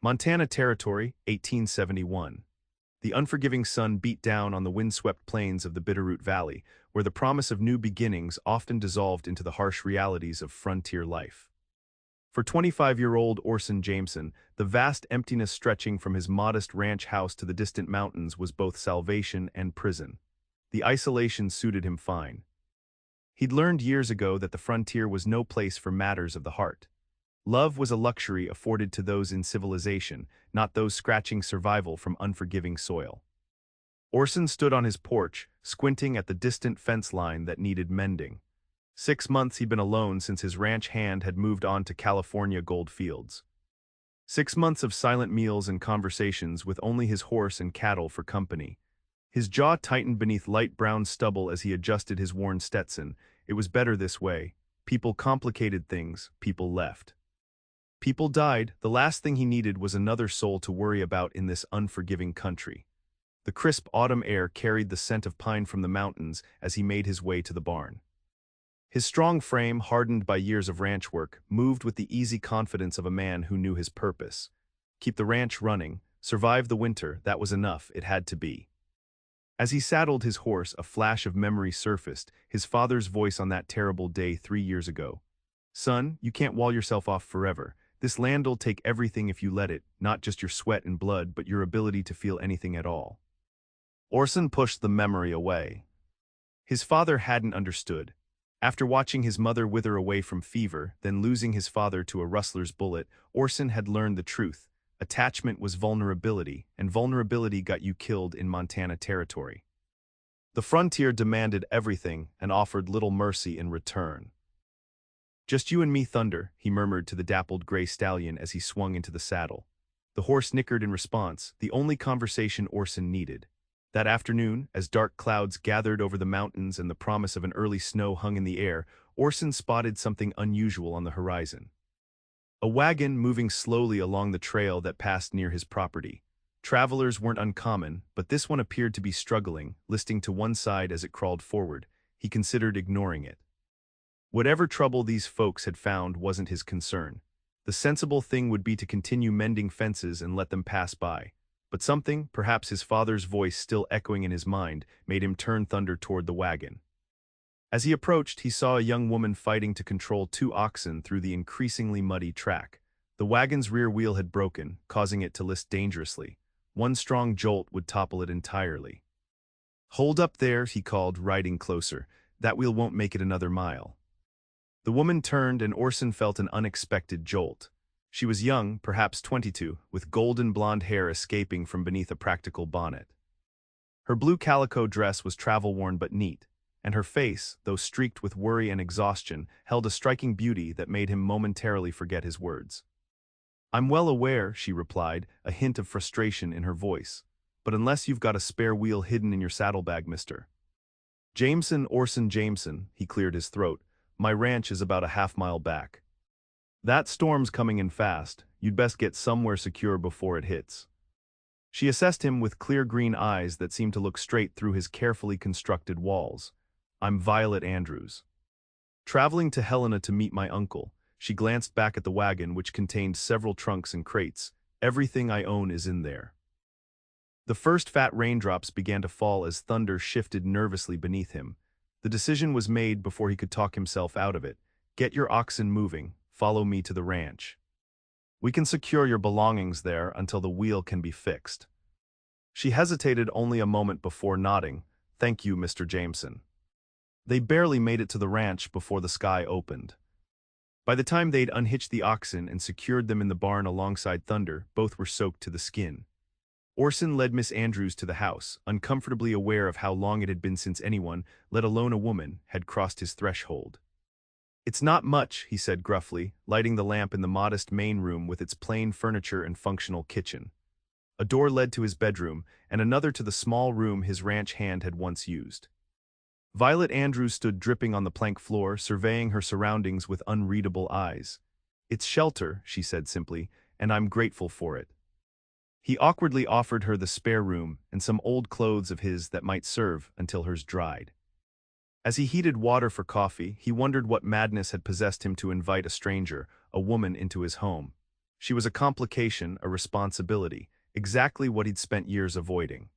Montana Territory, 1871. The unforgiving sun beat down on the windswept plains of the Bitterroot Valley, where the promise of new beginnings often dissolved into the harsh realities of frontier life. For 25-year-old Orson Jameson, the vast emptiness stretching from his modest ranch house to the distant mountains was both salvation and prison. The isolation suited him fine. He'd learned years ago that the frontier was no place for matters of the heart. Love was a luxury afforded to those in civilization, not those scratching survival from unforgiving soil. Orson stood on his porch, squinting at the distant fence line that needed mending. 6 months he'd been alone since his ranch hand had moved on to California gold fields. 6 months of silent meals and conversations with only his horse and cattle for company. His jaw tightened beneath light brown stubble as he adjusted his worn Stetson. It was better this way. People complicated things, people left. People died. The last thing he needed was another soul to worry about in this unforgiving country. The crisp autumn air carried the scent of pine from the mountains as he made his way to the barn. His strong frame, hardened by years of ranch work, moved with the easy confidence of a man who knew his purpose. Keep the ranch running, survive the winter, that was enough, it had to be. As he saddled his horse, a flash of memory surfaced, his father's voice on that terrible day 3 years ago. "Son, you can't wall yourself off forever. This land'll take everything if you let it, not just your sweat and blood, but your ability to feel anything at all." Orson pushed the memory away. His father hadn't understood. After watching his mother wither away from fever, then losing his father to a rustler's bullet, Orson had learned the truth. Attachment was vulnerability, and vulnerability got you killed in Montana Territory. The frontier demanded everything and offered little mercy in return. "Just you and me, Thunder," he murmured to the dappled gray stallion as he swung into the saddle. The horse nickered in response, the only conversation Orson needed. That afternoon, as dark clouds gathered over the mountains and the promise of an early snow hung in the air, Orson spotted something unusual on the horizon. A wagon moving slowly along the trail that passed near his property. Travelers weren't uncommon, but this one appeared to be struggling, listing to one side as it crawled forward. He considered ignoring it. Whatever trouble these folks had found wasn't his concern. The sensible thing would be to continue mending fences and let them pass by. But something, perhaps his father's voice still echoing in his mind, made him turn Thunder toward the wagon. As he approached, he saw a young woman fighting to control 2 oxen through the increasingly muddy track. The wagon's rear wheel had broken, causing it to list dangerously. One strong jolt would topple it entirely. "Hold up there," he called, riding closer. "That wheel won't make it another mile." The woman turned and Orson felt an unexpected jolt. She was young, perhaps 22, with golden blonde hair escaping from beneath a practical bonnet. Her blue calico dress was travel-worn but neat, and her face, though streaked with worry and exhaustion, held a striking beauty that made him momentarily forget his words. "I'm well aware," she replied, a hint of frustration in her voice. "But unless you've got a spare wheel hidden in your saddlebag, mister." Orson Jameson," he cleared his throat. "My ranch is about a half-mile back. That storm's coming in fast. You'd best get somewhere secure before it hits." She assessed him with clear green eyes that seemed to look straight through his carefully constructed walls. "I'm Violet Andrews. Traveling to Helena to meet my uncle." She glanced back at the wagon, which contained several trunks and crates. "Everything I own is in there." The first fat raindrops began to fall as Thunder shifted nervously beneath him. The decision was made before he could talk himself out of it. "Get your oxen moving. Follow me to the ranch. We can secure your belongings there until the wheel can be fixed." She hesitated only a moment before nodding. "Thank you, Mr. Jameson." They barely made it to the ranch before the sky opened. By the time they'd unhitched the oxen and secured them in the barn alongside Thunder, both were soaked to the skin. Orson led Miss Andrews to the house, uncomfortably aware of how long it had been since anyone, let alone a woman, had crossed his threshold. "It's not much," he said gruffly, lighting the lamp in the modest main room with its plain furniture and functional kitchen. A door led to his bedroom, and another to the small room his ranch hand had once used. Violet Andrews stood dripping on the plank floor, surveying her surroundings with unreadable eyes. "It's shelter," she said simply, "and I'm grateful for it." He awkwardly offered her the spare room and some old clothes of his that might serve until hers dried. As he heated water for coffee, he wondered what madness had possessed him to invite a stranger, a woman, into his home. She was a complication, a responsibility, exactly what he'd spent years avoiding.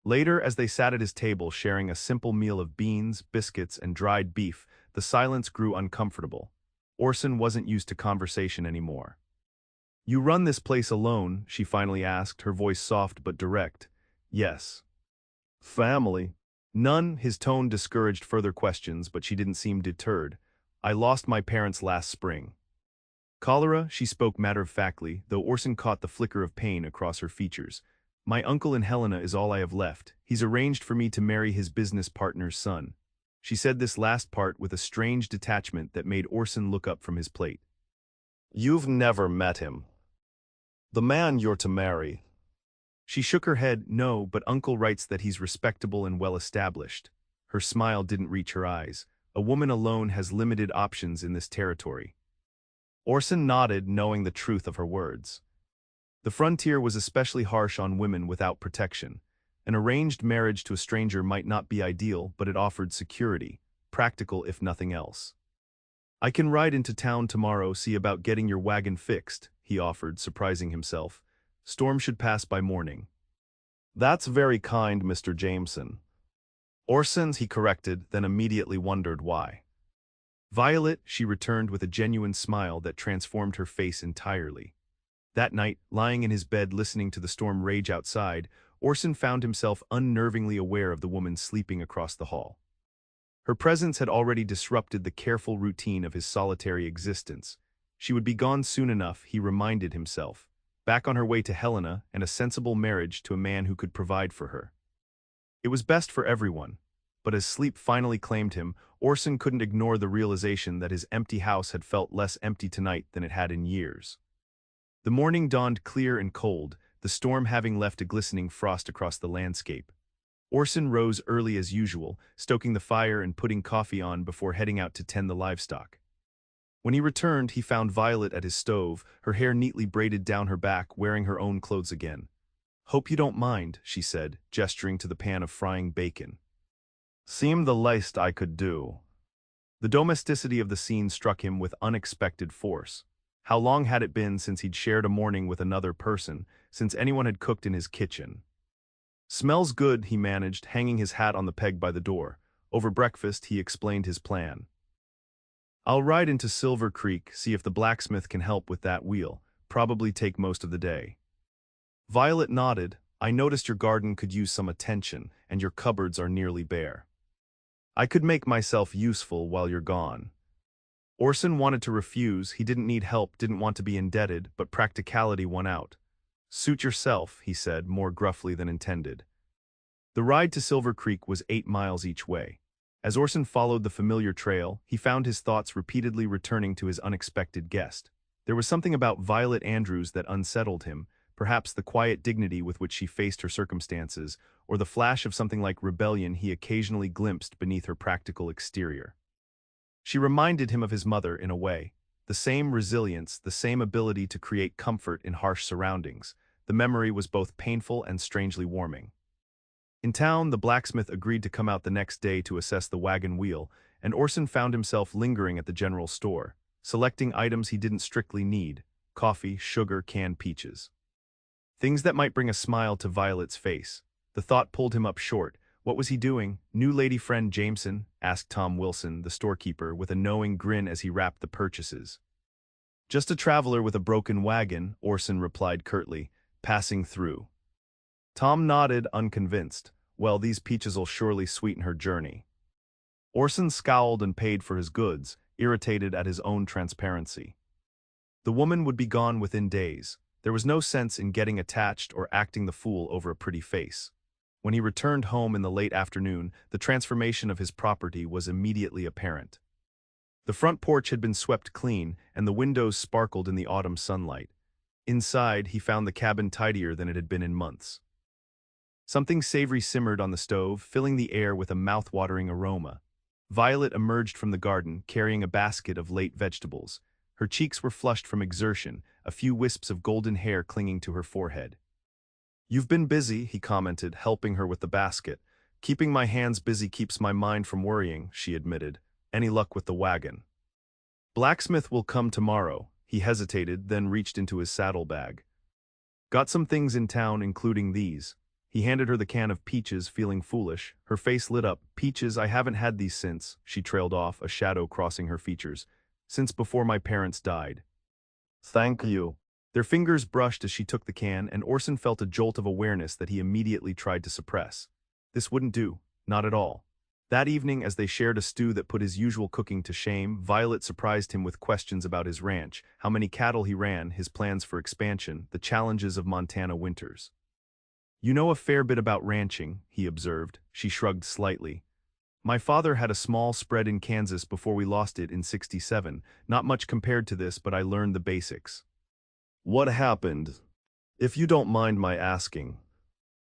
Later, as they sat at his table sharing a simple meal of beans, biscuits, and dried beef, the silence grew uncomfortable. Orson wasn't used to conversation anymore. "You run this place alone?" she finally asked, her voice soft but direct. "Yes." "Family?" "None." His tone discouraged further questions, but she didn't seem deterred. "I lost my parents last spring." "Cholera," she spoke matter-of-factly, though Orson caught the flicker of pain across her features. "My uncle in Helena is all I have left. He's arranged for me to marry his business partner's son." She said this last part with a strange detachment that made Orson look up from his plate. "You've never met him. The man you're to marry." She shook her head. "No, but Uncle writes that he's respectable and well-established." Her smile didn't reach her eyes. A woman alone has limited options in this territory. Orson nodded, knowing the truth of her words. The frontier was especially harsh on women without protection. An arranged marriage to a stranger might not be ideal, but it offered security, practical if nothing else. "I can ride into town tomorrow, see about getting your wagon fixed," he offered, surprising himself. "Storm should pass by morning." "That's very kind, Mr. Jameson." "Orson's," he corrected, then immediately wondered why. "Violet," she returned with a genuine smile that transformed her face entirely. That night, lying in his bed listening to the storm rage outside, Orson found himself unnervingly aware of the woman sleeping across the hall. Her presence had already disrupted the careful routine of his solitary existence. She would be gone soon enough, he reminded himself, back on her way to Helena and a sensible marriage to a man who could provide for her. It was best for everyone, but as sleep finally claimed him, Orson couldn't ignore the realization that his empty house had felt less empty tonight than it had in years. The morning dawned clear and cold, the storm having left a glistening frost across the landscape. Orson rose early as usual, stoking the fire and putting coffee on before heading out to tend the livestock. When he returned, he found Violet at his stove, her hair neatly braided down her back, wearing her own clothes again. "Hope you don't mind," she said, gesturing to the pan of frying bacon. "Seemed the least I could do." The domesticity of the scene struck him with unexpected force. How long had it been since he'd shared a morning with another person, since anyone had cooked in his kitchen? "Smells good," he managed, hanging his hat on the peg by the door. Over breakfast, he explained his plan. "I'll ride into Silver Creek, see if the blacksmith can help with that wheel. Probably take most of the day." Violet nodded. "I noticed your garden could use some attention, and your cupboards are nearly bare. I could make myself useful while you're gone." Orson wanted to refuse. He didn't need help, didn't want to be indebted, but practicality won out. "Suit yourself," he said, more gruffly than intended. The ride to Silver Creek was 8 miles each way. As Orson followed the familiar trail, he found his thoughts repeatedly returning to his unexpected guest. There was something about Violet Andrews that unsettled him, perhaps the quiet dignity with which she faced her circumstances, or the flash of something like rebellion he occasionally glimpsed beneath her practical exterior. She reminded him of his mother in a way. The same resilience, the same ability to create comfort in harsh surroundings. The memory was both painful and strangely warming. In town, the blacksmith agreed to come out the next day to assess the wagon wheel, and Orson found himself lingering at the general store, selecting items he didn't strictly need: coffee, sugar, canned peaches. Things that might bring a smile to Violet's face. The thought pulled him up short. What was he doing? "New lady friend Jameson?" asked Tom Wilson, the storekeeper, with a knowing grin as he wrapped the purchases. "Just a traveler with a broken wagon," Orson replied curtly, "passing through." Tom nodded, unconvinced. "Well, these peaches'll surely sweeten her journey." Orson scowled and paid for his goods, irritated at his own transparency. The woman would be gone within days. There was no sense in getting attached or acting the fool over a pretty face. When he returned home in the late afternoon, the transformation of his property was immediately apparent. The front porch had been swept clean, and the windows sparkled in the autumn sunlight. Inside, he found the cabin tidier than it had been in months. Something savory simmered on the stove, filling the air with a mouth-watering aroma. Violet emerged from the garden, carrying a basket of late vegetables. Her cheeks were flushed from exertion, a few wisps of golden hair clinging to her forehead. "You've been busy," he commented, helping her with the basket. "Keeping my hands busy keeps my mind from worrying," she admitted. "Any luck with the wagon?" "Blacksmith will come tomorrow," He hesitated, then reached into his saddlebag. Got some things in town, including these. He handed her the can of peaches, feeling foolish. Her face lit up. Peaches, I haven't had these since, she trailed off, a shadow crossing her features. Since before my parents died. Thank you. Their fingers brushed as she took the can, and Orson felt a jolt of awareness that he immediately tried to suppress. This wouldn't do. Not at all. That evening, as they shared a stew that put his usual cooking to shame, Violet surprised him with questions about his ranch, how many cattle he ran, his plans for expansion, the challenges of Montana winters. You know a fair bit about ranching, he observed. She shrugged slightly. My father had a small spread in Kansas before we lost it in '67, not much compared to this, but I learned the basics. What happened? If you don't mind my asking.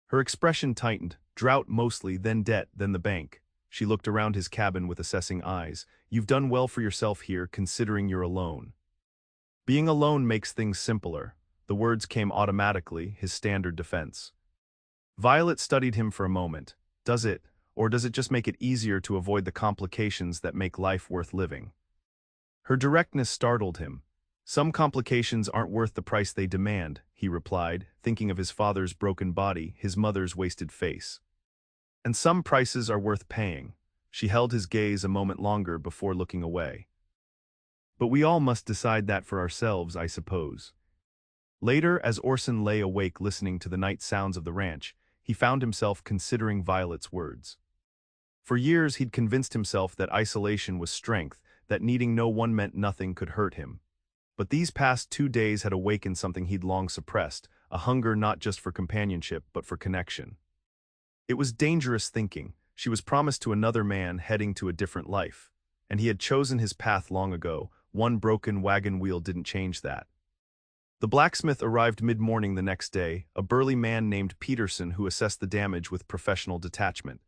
Her expression tightened, drought mostly, then debt, then the bank. She looked around his cabin with assessing eyes. You've done well for yourself here, considering you're alone. Being alone makes things simpler. The words came automatically, his standard defense. Violet studied him for a moment. Does it, or does it just make it easier to avoid the complications that make life worth living? Her directness startled him. Some complications aren't worth the price they demand, he replied, thinking of his father's broken body, his mother's wasted face. And some prices are worth paying. She held his gaze a moment longer before looking away. But we all must decide that for ourselves, I suppose. Later, as Orson lay awake listening to the night sounds of the ranch, he found himself considering Violet's words. For years he'd convinced himself that isolation was strength, that needing no one meant nothing could hurt him. But these past 2 days had awakened something he'd long suppressed, a hunger not just for companionship but for connection. It was dangerous thinking. She was promised to another man heading to a different life. And he had chosen his path long ago. One broken wagon wheel didn't change that. The blacksmith arrived mid-morning the next day, a burly man named Peterson who assessed the damage with professional detachment.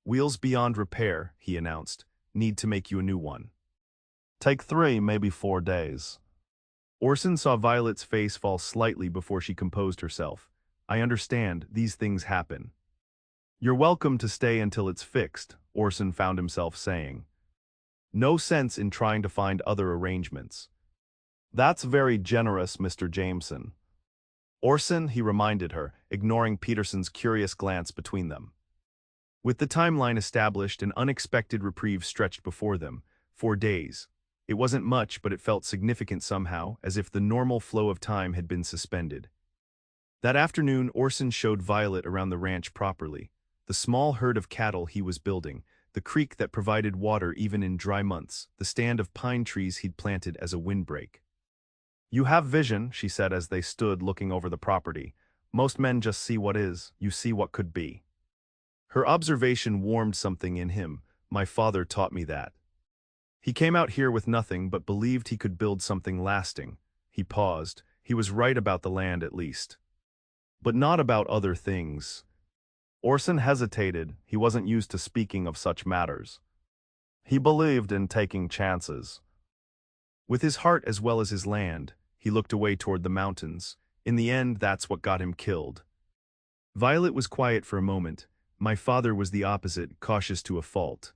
Wheels beyond repair, he announced. Need to make you a new one. Take 3, maybe 4 days. Orson saw Violet's face fall slightly before she composed herself. I understand, these things happen. You're welcome to stay until it's fixed, Orson found himself saying. No sense in trying to find other arrangements. That's very generous, Mr. Jameson. Orson, he reminded her, ignoring Peterson's curious glance between them. With the timeline established, an unexpected reprieve stretched before them. 4 days. It wasn't much, but it felt significant somehow, as if the normal flow of time had been suspended. That afternoon, Orson showed Violet around the ranch properly. The small herd of cattle he was building, the creek that provided water even in dry months, the stand of pine trees he'd planted as a windbreak. You have vision, she said as they stood looking over the property. Most men just see what is, you see what could be. Her observation warmed something in him. My father taught me that. He came out here with nothing but believed he could build something lasting. He paused. He was right about the land at least. But not about other things. Orson hesitated. He wasn't used to speaking of such matters. He believed in taking chances. With his heart as well as his land, he looked away toward the mountains. In the end, that's what got him killed. Violet was quiet for a moment. My father was the opposite, cautious to a fault.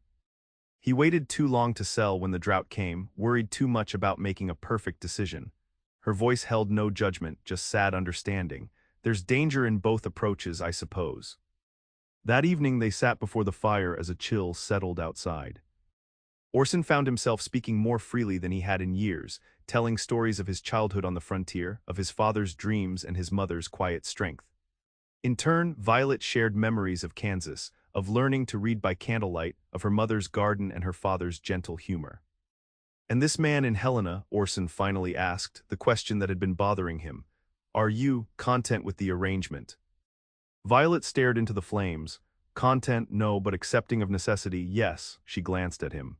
He waited too long to sell when the drought came, worried too much about making a perfect decision. Her voice held no judgment, just sad understanding. There's danger in both approaches, I suppose. That evening they sat before the fire as a chill settled outside. Orson found himself speaking more freely than he had in years, telling stories of his childhood on the frontier, of his father's dreams and his mother's quiet strength. In turn, Violet shared memories of Kansas, of learning to read by candlelight, of her mother's garden and her father's gentle humor. And this man in Helena, Orson finally asked, the question that had been bothering him. Are you content with the arrangement? Violet stared into the flames. Content, no, but accepting of necessity, yes, she glanced at him.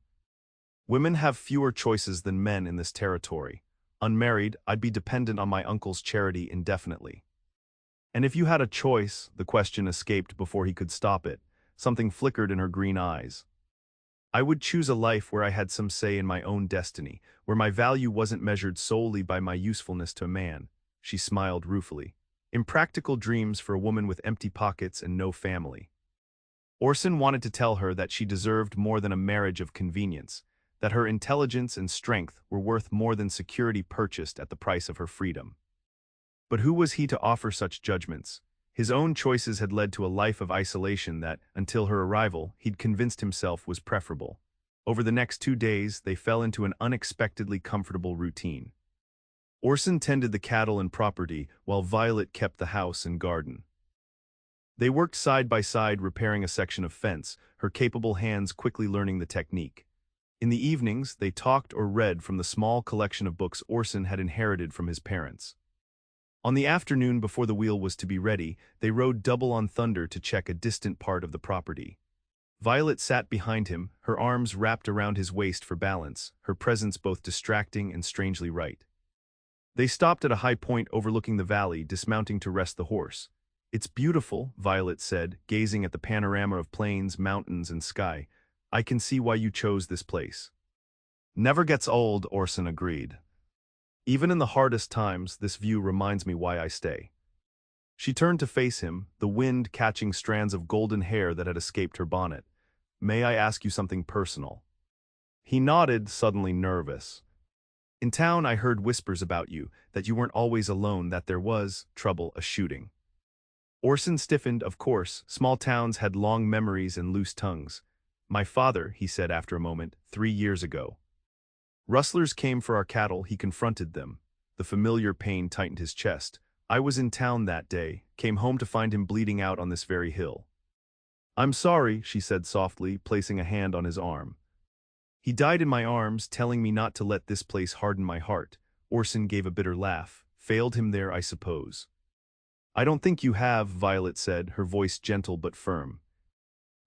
Women have fewer choices than men in this territory. Unmarried, I'd be dependent on my uncle's charity indefinitely. And if you had a choice, the question escaped before he could stop it. Something flickered in her green eyes. I would choose a life where I had some say in my own destiny, where my value wasn't measured solely by my usefulness to a man. She smiled ruefully. Impractical dreams for a woman with empty pockets and no family. Orson wanted to tell her that she deserved more than a marriage of convenience, that her intelligence and strength were worth more than security purchased at the price of her freedom. But who was he to offer such judgments? His own choices had led to a life of isolation that, until her arrival, he'd convinced himself was preferable. Over the next 2 days, they fell into an unexpectedly comfortable routine. Orson tended the cattle and property, while Violet kept the house and garden. They worked side by side repairing a section of fence, her capable hands quickly learning the technique. In the evenings, they talked or read from the small collection of books Orson had inherited from his parents. On the afternoon before the wheel was to be ready, they rode double on Thunder to check a distant part of the property. Violet sat behind him, her arms wrapped around his waist for balance, her presence both distracting and strangely right. They stopped at a high point overlooking the valley, dismounting to rest the horse. "It's beautiful," Violet said, gazing at the panorama of plains, mountains, and sky. "I can see why you chose this place." "Never gets old," Orson agreed. "Even in the hardest times, this view reminds me why I stay." She turned to face him, the wind catching strands of golden hair that had escaped her bonnet. "May I ask you something personal?" He nodded, suddenly nervous. "In town I heard whispers about you, that you weren't always alone, that there was trouble, a shooting." Orson stiffened. Of course, small towns had long memories and loose tongues. "My father," he said after a moment, 3 years ago. Rustlers came for our cattle, he confronted them. The familiar pain tightened his chest. "I was in town that day, came home to find him bleeding out on this very hill." "I'm sorry," she said softly, placing a hand on his arm. "He died in my arms, telling me not to let this place harden my heart." Orson gave a bitter laugh. "Failed him there, I suppose." "I don't think you have," Violet said, her voice gentle but firm.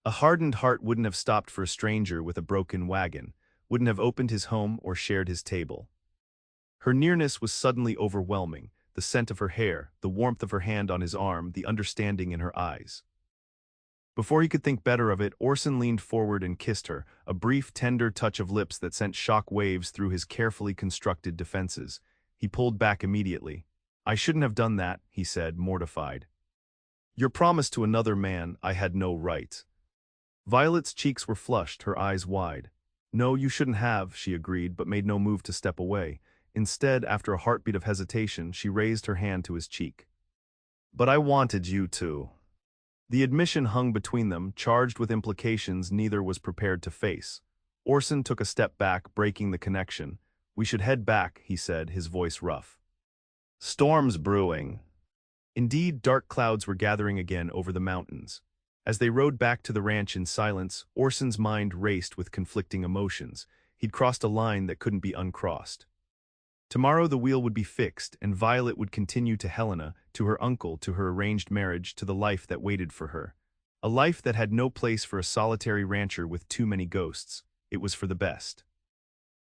"A hardened heart wouldn't have stopped for a stranger with a broken wagon, wouldn't have opened his home or shared his table." Her nearness was suddenly overwhelming, the scent of her hair, the warmth of her hand on his arm, the understanding in her eyes. Before he could think better of it, Orson leaned forward and kissed her, a brief, tender touch of lips that sent shock waves through his carefully constructed defenses. He pulled back immediately. "I shouldn't have done that," he said, mortified. "Your promise to another man, I had no right." Violet's cheeks were flushed, her eyes wide. "No, you shouldn't have," she agreed, but made no move to step away. Instead, after a heartbeat of hesitation, she raised her hand to his cheek. "But I wanted you to." The admission hung between them, charged with implications neither was prepared to face. Orson took a step back, breaking the connection. "We should head back," he said, his voice rough. "Storm's brewing." Indeed, dark clouds were gathering again over the mountains. As they rode back to the ranch in silence, Orson's mind raced with conflicting emotions. He'd crossed a line that couldn't be uncrossed. Tomorrow the wheel would be fixed, and Violet would continue to Helena, to her uncle, to her arranged marriage, to the life that waited for her. A life that had no place for a solitary rancher with too many ghosts. It was for the best.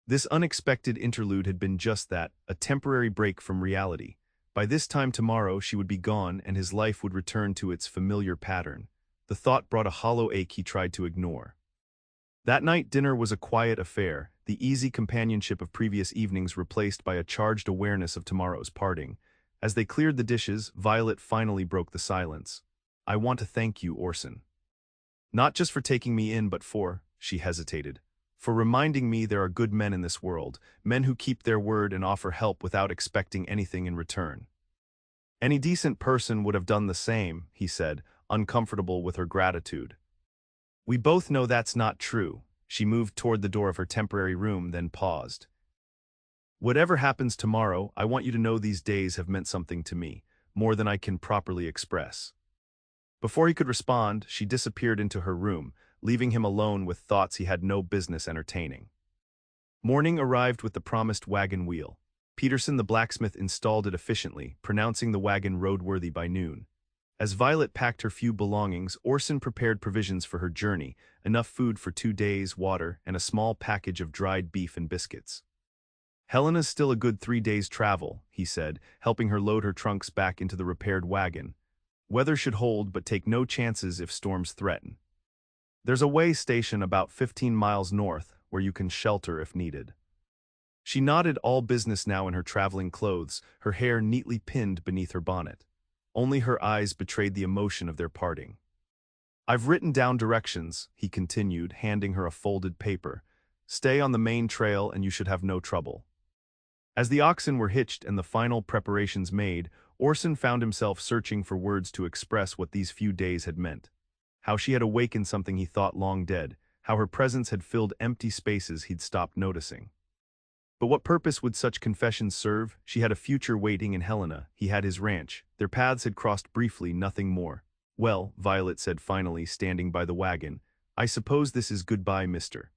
This unexpected interlude had been just that, a temporary break from reality. By this time tomorrow she would be gone, and his life would return to its familiar pattern. The thought brought a hollow ache he tried to ignore. That night dinner was a quiet affair, the easy companionship of previous evenings replaced by a charged awareness of tomorrow's parting. As they cleared the dishes, Violet finally broke the silence. "I want to thank you, Orson. Not just for taking me in, but for," she hesitated, "for reminding me there are good men in this world, men who keep their word and offer help without expecting anything in return." "Any decent person would have done the same," he said, uncomfortable with her gratitude. "We both know that's not true." She moved toward the door of her temporary room, then paused. "Whatever happens tomorrow, I want you to know these days have meant something to me, more than I can properly express." Before he could respond, she disappeared into her room, leaving him alone with thoughts he had no business entertaining. Morning arrived with the promised wagon wheel. Peterson the blacksmith installed it efficiently, pronouncing the wagon roadworthy by noon. As Violet packed her few belongings, Orson prepared provisions for her journey, enough food for 2 days, water, and a small package of dried beef and biscuits. "Helena's still a good 3 days' travel," he said, helping her load her trunks back into the repaired wagon. "Weather should hold, but take no chances if storms threaten. There's a way station about 15 miles north, where you can shelter if needed." She nodded, all business now in her traveling clothes, her hair neatly pinned beneath her bonnet. Only her eyes betrayed the emotion of their parting. "I've written down directions," he continued, handing her a folded paper. Stay on the main trail and you should have no trouble." As the oxen were hitched and the final preparations made, Orson found himself searching for words to express what these few days had meant. How she had awakened something he thought long dead, how her presence had filled empty spaces he'd stopped noticing. But what purpose would such confessions serve? She had a future waiting in Helena, he had his ranch. Their paths had crossed briefly, nothing more. "Well," Violet said finally, standing by the wagon, "I suppose this is goodbye, Mr.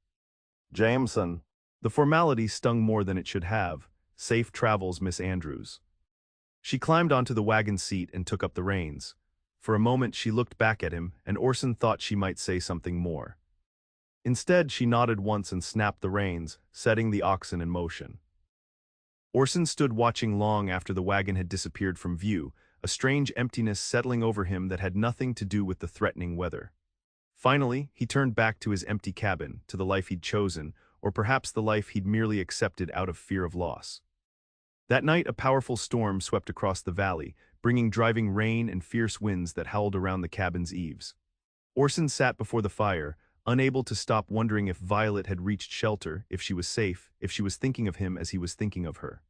Jameson." The formality stung more than it should have. "Safe travels, Miss Andrews." She climbed onto the wagon seat and took up the reins. For a moment she looked back at him, and Orson thought she might say something more. Instead, she nodded once and snapped the reins, setting the oxen in motion. Orson stood watching long after the wagon had disappeared from view, a strange emptiness settling over him that had nothing to do with the threatening weather. Finally, he turned back to his empty cabin, to the life he'd chosen, or perhaps the life he'd merely accepted out of fear of loss. That night, a powerful storm swept across the valley, bringing driving rain and fierce winds that howled around the cabin's eaves. Orson sat before the fire, unable to stop wondering if Violet had reached shelter, if she was safe, if she was thinking of him as he was thinking of her.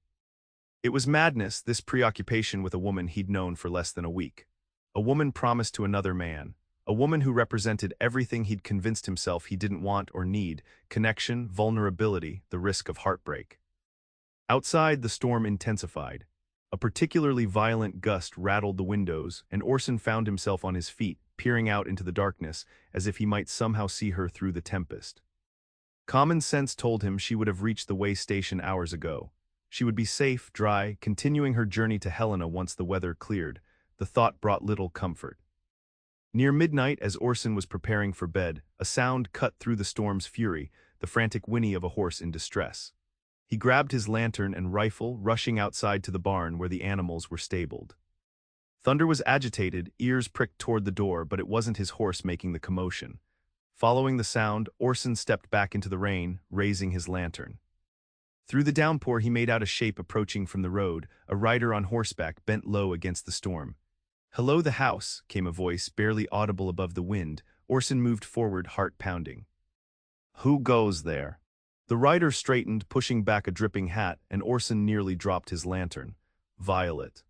It was madness, this preoccupation with a woman he'd known for less than a week. A woman promised to another man. A woman who represented everything he'd convinced himself he didn't want or need: connection, vulnerability, the risk of heartbreak. Outside, the storm intensified. A particularly violent gust rattled the windows, and Orson found himself on his feet, peering out into the darkness, as if he might somehow see her through the tempest. Common sense told him she would have reached the way station hours ago. She would be safe, dry, continuing her journey to Helena once the weather cleared. The thought brought little comfort. Near midnight, as Orson was preparing for bed, a sound cut through the storm's fury, the frantic whinny of a horse in distress. He grabbed his lantern and rifle, rushing outside to the barn where the animals were stabled. Thunder was agitated, ears pricked toward the door, but it wasn't his horse making the commotion. Following the sound, Orson stepped back into the rain, raising his lantern. Through the downpour he made out a shape approaching from the road, a rider on horseback bent low against the storm. "Hello, the house," came a voice, barely audible above the wind. Orson moved forward, heart pounding. "Who goes there?" The rider straightened, pushing back a dripping hat, and Orson nearly dropped his lantern. "Violet."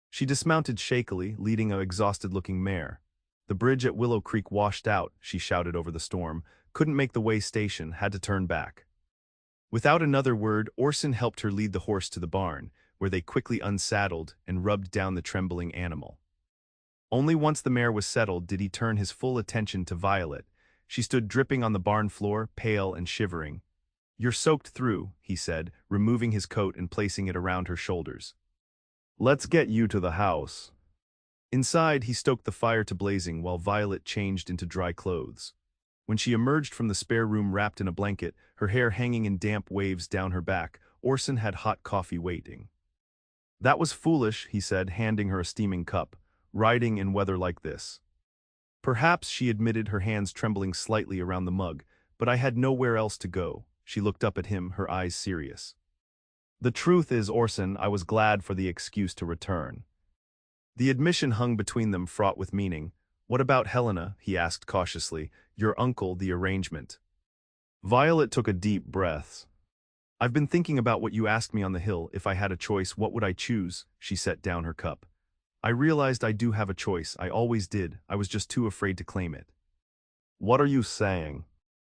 She dismounted shakily, leading a exhausted-looking mare. "The bridge at Willow Creek washed out," she shouted over the storm. "Couldn't make the way station, had to turn back." Without another word, Orson helped her lead the horse to the barn, where they quickly unsaddled and rubbed down the trembling animal. Only once the mare was settled did he turn his full attention to Violet. She stood dripping on the barn floor, pale and shivering. "You're soaked through," he said, removing his coat and placing it around her shoulders. "Let's get you to the house." Inside, he stoked the fire to blazing while Violet changed into dry clothes. When she emerged from the spare room wrapped in a blanket, her hair hanging in damp waves down her back, Orson had hot coffee waiting. "That was foolish," he said, handing her a steaming cup. "Riding in weather like this." "Perhaps," she admitted, her hands trembling slightly around the mug, "but I had nowhere else to go." She looked up at him, her eyes serious. "The truth is, Orson, I was glad for the excuse to return." The admission hung between them, fraught with meaning. "What about Helena?" he asked cautiously. "Your uncle, the arrangement." Violet took a deep breath. "I've been thinking about what you asked me on the hill. If I had a choice, what would I choose?" She set down her cup. "I realized I do have a choice. I always did. I was just too afraid to claim it." "What are you saying?"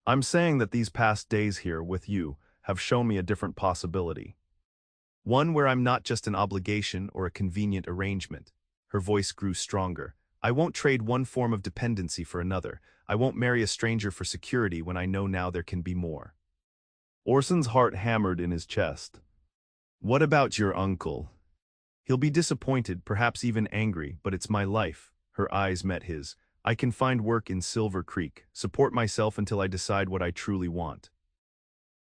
"I'm saying that these past days here with you have shown me a different possibility. One where I'm not just an obligation or a convenient arrangement." Her voice grew stronger. "I won't trade one form of dependency for another. I won't marry a stranger for security when I know now there can be more." Orson's heart hammered in his chest. "What about your uncle?" "He'll be disappointed, perhaps even angry, but it's my life." Her eyes met his. "I can find work in Silver Creek, support myself until I decide what I truly want."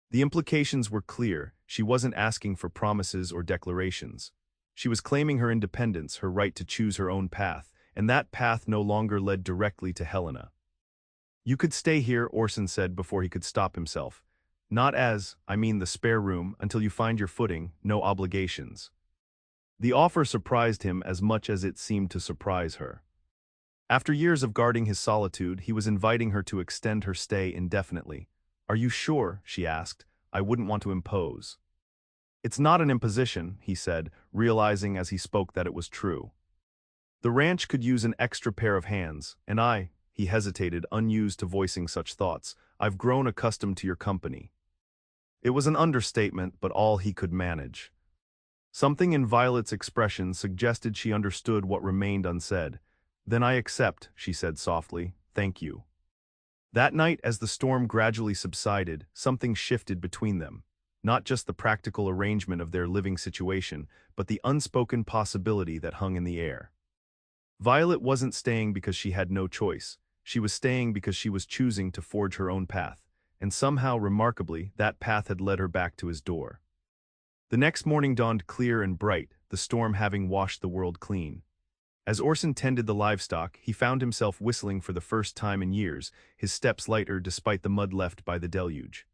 The implications were clear. She wasn't asking for promises or declarations. She was claiming her independence, her right to choose her own path, and that path no longer led directly to Helena. "You could stay here," Orson said before he could stop himself. "Not as, I mean the spare room, until you find your footing, no obligations." The offer surprised him as much as it seemed to surprise her. After years of guarding his solitude, he was inviting her to extend her stay indefinitely. "Are you sure?" she asked. "I wouldn't want to impose." "It's not an imposition," he said, realizing as he spoke that it was true. "The ranch could use an extra pair of hands, and he hesitated, unused to voicing such thoughts. "I've grown accustomed to your company." It was an understatement, but all he could manage. Something in Violet's expression suggested she understood what remained unsaid. "Then I accept," she said softly. "Thank you." That night, as the storm gradually subsided, something shifted between them. Not just the practical arrangement of their living situation, but the unspoken possibility that hung in the air. Violet wasn't staying because she had no choice. She was staying because she was choosing to forge her own path, and somehow, remarkably, that path had led her back to his door. The next morning dawned clear and bright, the storm having washed the world clean. As Orson tended the livestock, he found himself whistling for the first time in years, his steps lighter despite the mud left by the deluge.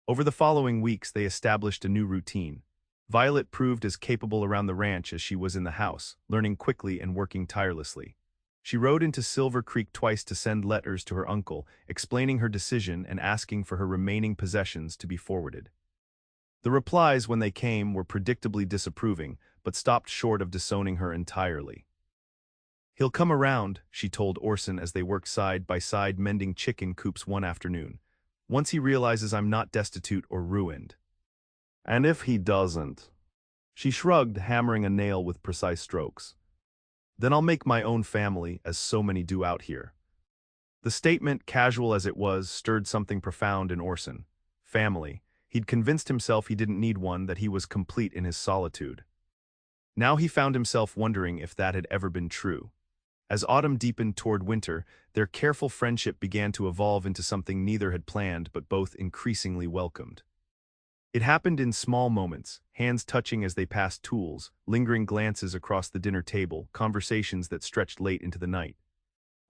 Over the following weeks they established a new routine. Violet proved as capable around the ranch as she was in the house, learning quickly and working tirelessly. She rode into Silver Creek twice to send letters to her uncle, explaining her decision and asking for her remaining possessions to be forwarded. The replies, when they came, were predictably disapproving, but stopped short of disowning her entirely. "He'll come around," she told Orson as they worked side by side mending chicken coops one afternoon. "Once he realizes I'm not destitute or ruined." "And if he doesn't?" She shrugged, hammering a nail with precise strokes. "Then I'll make my own family, as so many do out here." The statement, casual as it was, stirred something profound in Orson. Family. He'd convinced himself he didn't need one, that he was complete in his solitude. Now he found himself wondering if that had ever been true. As autumn deepened toward winter, their careful friendship began to evolve into something neither had planned but both increasingly welcomed. It happened in small moments, hands touching as they passed tools, lingering glances across the dinner table, conversations that stretched late into the night.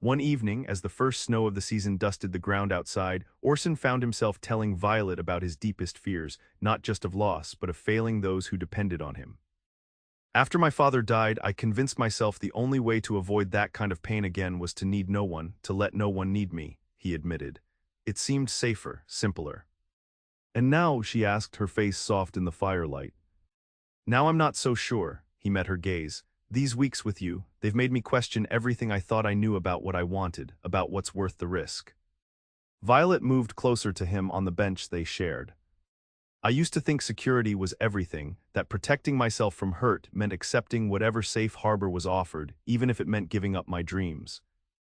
One evening, as the first snow of the season dusted the ground outside, Orson found himself telling Violet about his deepest fears, not just of loss, but of failing those who depended on him. "After my father died, I convinced myself the only way to avoid that kind of pain again was to need no one, to let no one need me," he admitted. "It seemed safer, simpler." "And now?" she asked, her face soft in the firelight. "Now I'm not so sure," he met her gaze. "These weeks with you, they've made me question everything I thought I knew about what I wanted, about what's worth the risk." Violet moved closer to him on the bench they shared. "I used to think security was everything, that protecting myself from hurt meant accepting whatever safe harbor was offered, even if it meant giving up my dreams."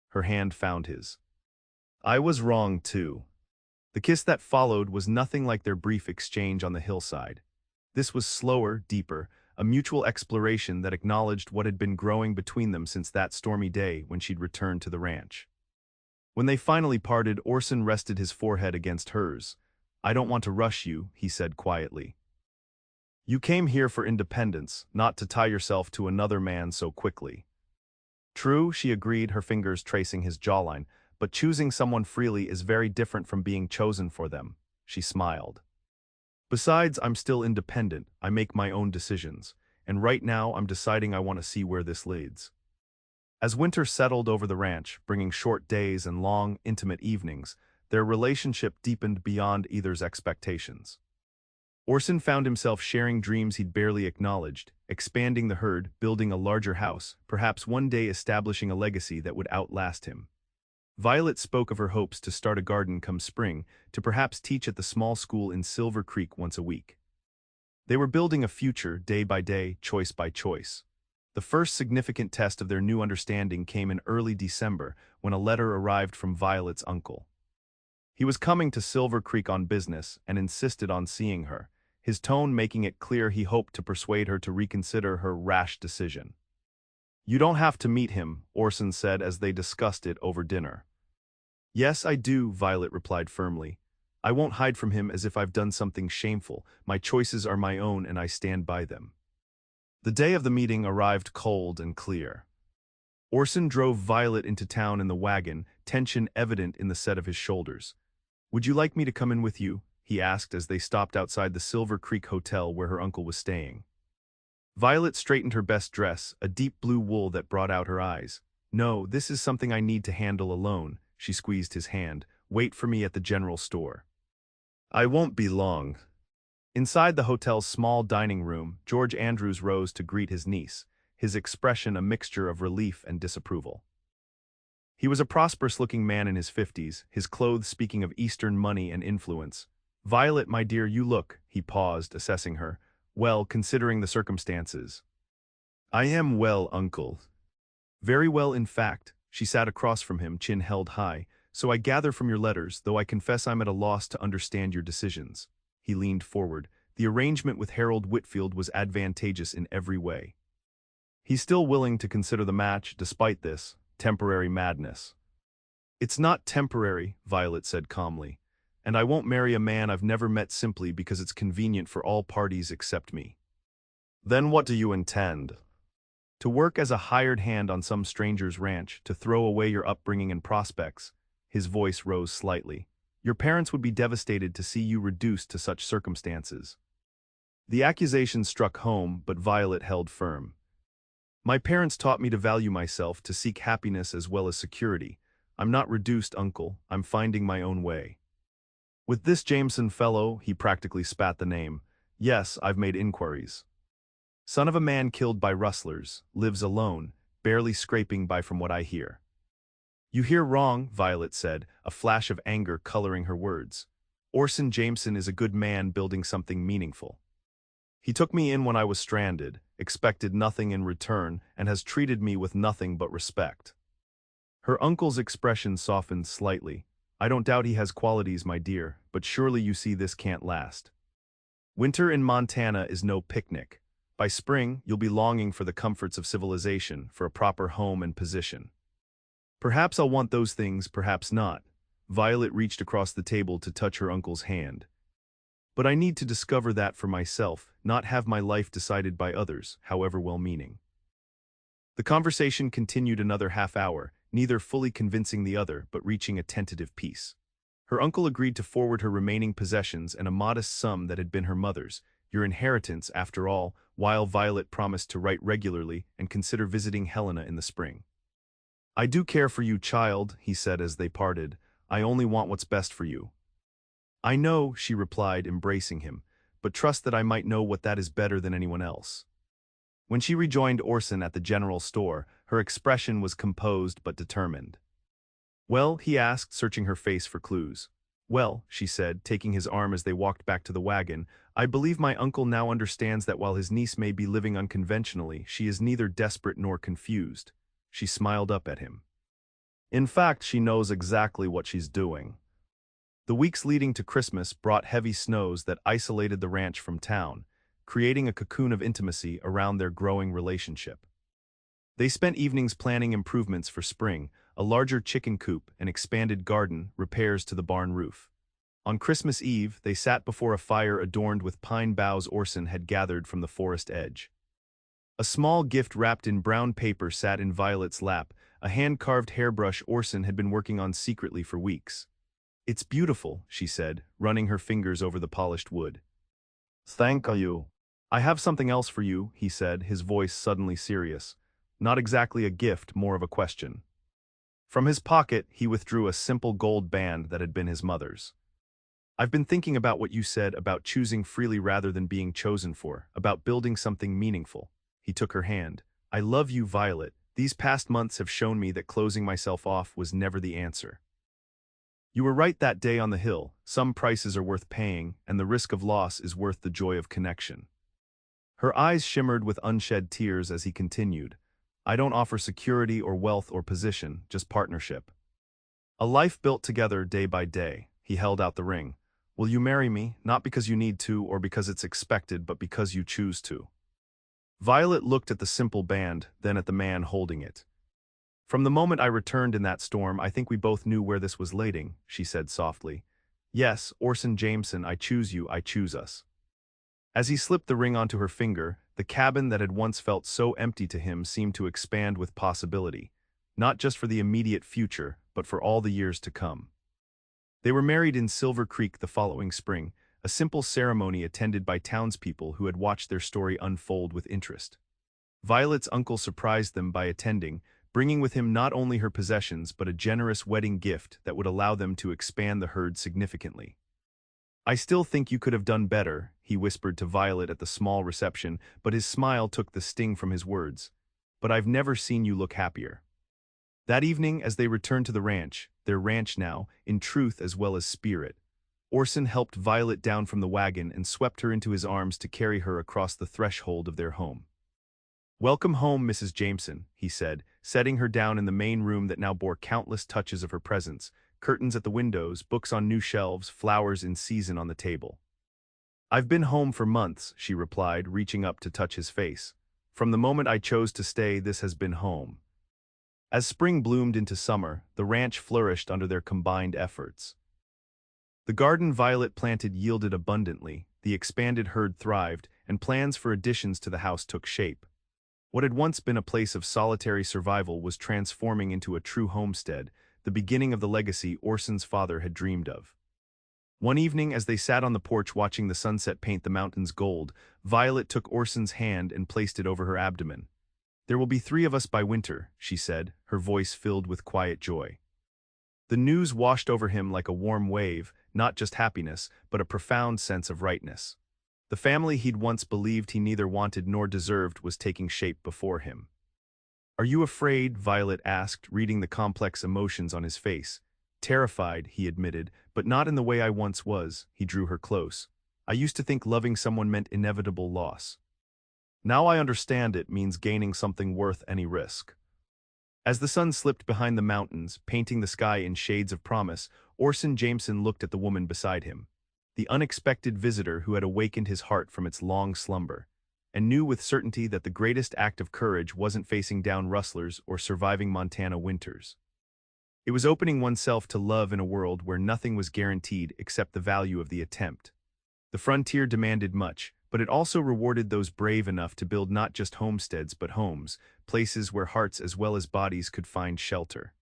Her hand found his. "I was wrong, too." The kiss that followed was nothing like their brief exchange on the hillside. This was slower, deeper, a mutual exploration that acknowledged what had been growing between them since that stormy day when she'd returned to the ranch. When they finally parted, Orson rested his forehead against hers. "I don't want to rush you," he said quietly. "You came here for independence, not to tie yourself to another man so quickly." "True," she agreed, her fingers tracing his jawline, "but choosing someone freely is very different from being chosen for them." She smiled. "Besides, I'm still independent, I make my own decisions, and right now I'm deciding I want to see where this leads." As winter settled over the ranch, bringing short days and long, intimate evenings, their relationship deepened beyond either's expectations. Orson found himself sharing dreams he'd barely acknowledged, expanding the herd, building a larger house, perhaps one day establishing a legacy that would outlast him. Violet spoke of her hopes to start a garden come spring, to perhaps teach at the small school in Silver Creek once a week. They were building a future, day by day, choice by choice. The first significant test of their new understanding came in early December, when a letter arrived from Violet's uncle. He was coming to Silver Creek on business and insisted on seeing her, his tone making it clear he hoped to persuade her to reconsider her rash decision. "You don't have to meet him," Orson said as they discussed it over dinner. "Yes, I do," Violet replied firmly. "I won't hide from him as if I've done something shameful. My choices are my own and I stand by them." The day of the meeting arrived cold and clear. Orson drove Violet into town in the wagon, tension evident in the set of his shoulders. "Would you like me to come in with you?" he asked as they stopped outside the Silver Creek Hotel where her uncle was staying. Violet straightened her best dress, a deep blue wool that brought out her eyes. "No, this is something I need to handle alone," she squeezed his hand. "Wait for me at the general store." I won't be long. Inside the hotel's small dining room, George Andrews rose to greet his niece, his expression a mixture of relief and disapproval. He was a prosperous-looking man in his 50s, his clothes speaking of Eastern money and influence. "Violet, my dear, you look," he paused, assessing her, "well, considering the circumstances." "I am well, uncle." "Very well, in fact." She sat across from him, chin held high. "So I gather from your letters, though I confess I'm at a loss to understand your decisions." He leaned forward. The arrangement with Harold Whitfield was advantageous in every way. He's still willing to consider the match, despite this temporary madness. "It's not temporary," Violet said calmly. "And I won't marry a man I've never met simply because it's convenient for all parties except me." "Then what do you intend?" "To work as a hired hand on some stranger's ranch, to throw away your upbringing and prospects." His voice rose slightly. "Your parents would be devastated to see you reduced to such circumstances." The accusation struck home, but Violet held firm. "My parents taught me to value myself, to seek happiness as well as security. I'm not reduced, uncle. I'm finding my own way. With this Jameson fellow," he practically spat the name. "Yes, I've made inquiries. Son of a man killed by rustlers, lives alone, barely scraping by from what I hear." "You hear wrong," Violet said, a flash of anger coloring her words. "Orson Jameson is a good man building something meaningful. He took me in when I was stranded, expected nothing in return, and has treated me with nothing but respect." Her uncle's expression softened slightly. "I don't doubt he has qualities, my dear, but surely you see this can't last. Winter in Montana is no picnic. By spring, you'll be longing for the comforts of civilization, for a proper home and position. Perhaps I'll want those things, perhaps not." Violet reached across the table to touch her uncle's hand. "But I need to discover that for myself, not have my life decided by others, however well-meaning." The conversation continued another half hour, neither fully convincing the other but reaching a tentative peace. Her uncle agreed to forward her remaining possessions and a modest sum that had been her mother's, your inheritance, after all, while Violet promised to write regularly and consider visiting Helena in the spring. "I do care for you, child," he said as they parted. "I only want what's best for you." "I know," she replied, embracing him, "but trust that I might know what that is better than anyone else." When she rejoined Orson at the general store, her expression was composed but determined. "Well?" he asked, searching her face for clues. "Well," she said, taking his arm as they walked back to the wagon, "I believe my uncle now understands that while his niece may be living unconventionally, she is neither desperate nor confused." She smiled up at him. "In fact, she knows exactly what she's doing." The weeks leading to Christmas brought heavy snows that isolated the ranch from town, creating a cocoon of intimacy around their growing relationship. They spent evenings planning improvements for spring, a larger chicken coop, an expanded garden, repairs to the barn roof. On Christmas Eve, they sat before a fire adorned with pine boughs Orson had gathered from the forest edge. A small gift wrapped in brown paper sat in Violet's lap, a hand-carved hairbrush Orson had been working on secretly for weeks. "It's beautiful," she said, running her fingers over the polished wood. "Thank you." "I have something else for you," he said, his voice suddenly serious. "Not exactly a gift, more of a question." From his pocket, he withdrew a simple gold band that had been his mother's. "I've been thinking about what you said about choosing freely rather than being chosen for, about building something meaningful." He took her hand. "I love you, Violet. These past months have shown me that closing myself off was never the answer. You were right that day on the hill. Some prices are worth paying, and the risk of loss is worth the joy of connection." Her eyes shimmered with unshed tears as he continued. "I don't offer security or wealth or position, just partnership. A life built together day by day." He held out the ring. "Will you marry me, not because you need to or because it's expected, but because you choose to?" Violet looked at the simple band, then at the man holding it. "From the moment I returned in that storm, I think we both knew where this was leading," she said softly. "Yes, Orson Jameson, I choose you, I choose us." As he slipped the ring onto her finger, the cabin that had once felt so empty to him seemed to expand with possibility, not just for the immediate future, but for all the years to come. They were married in Silver Creek the following spring, a simple ceremony attended by townspeople who had watched their story unfold with interest. Violet's uncle surprised them by attending, bringing with him not only her possessions but a generous wedding gift that would allow them to expand the herd significantly. "I still think you could have done better," he whispered to Violet at the small reception, but his smile took the sting from his words. "But I've never seen you look happier." That evening, as they returned to the ranch, their ranch now, in truth as well as spirit, Orson helped Violet down from the wagon and swept her into his arms to carry her across the threshold of their home. "Welcome home, Mrs. Jameson," he said, setting her down in the main room that now bore countless touches of her presence: curtains at the windows, books on new shelves, flowers in season on the table. "I've been home for months," she replied, reaching up to touch his face. "From the moment I chose to stay, this has been home." As spring bloomed into summer, the ranch flourished under their combined efforts. The garden Violet planted yielded abundantly, the expanded herd thrived, and plans for additions to the house took shape. What had once been a place of solitary survival was transforming into a true homestead, the beginning of the legacy Orson's father had dreamed of. One evening, as they sat on the porch watching the sunset paint the mountains gold, Violet took Orson's hand and placed it over her abdomen. "There will be 3 of us by winter," she said, her voice filled with quiet joy. The news washed over him like a warm wave, not just happiness, but a profound sense of rightness. The family he'd once believed he neither wanted nor deserved was taking shape before him. "Are you afraid?" Violet asked, reading the complex emotions on his face. "Terrified," he admitted, "but not in the way I once was." He drew her close. "I used to think loving someone meant inevitable loss. Now I understand it means gaining something worth any risk." As the sun slipped behind the mountains, painting the sky in shades of promise, Orson Jameson looked at the woman beside him, the unexpected visitor who had awakened his heart from its long slumber, and knew with certainty that the greatest act of courage wasn't facing down rustlers or surviving Montana winters. It was opening oneself to love in a world where nothing was guaranteed except the value of the attempt. The frontier demanded much, but it also rewarded those brave enough to build not just homesteads but homes, places where hearts as well as bodies could find shelter.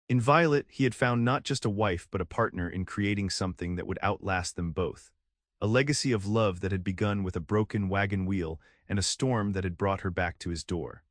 In Violet, he had found not just a wife but a partner in creating something that would outlast them both. A legacy of love that had begun with a broken wagon wheel and a storm that had brought her back to his door.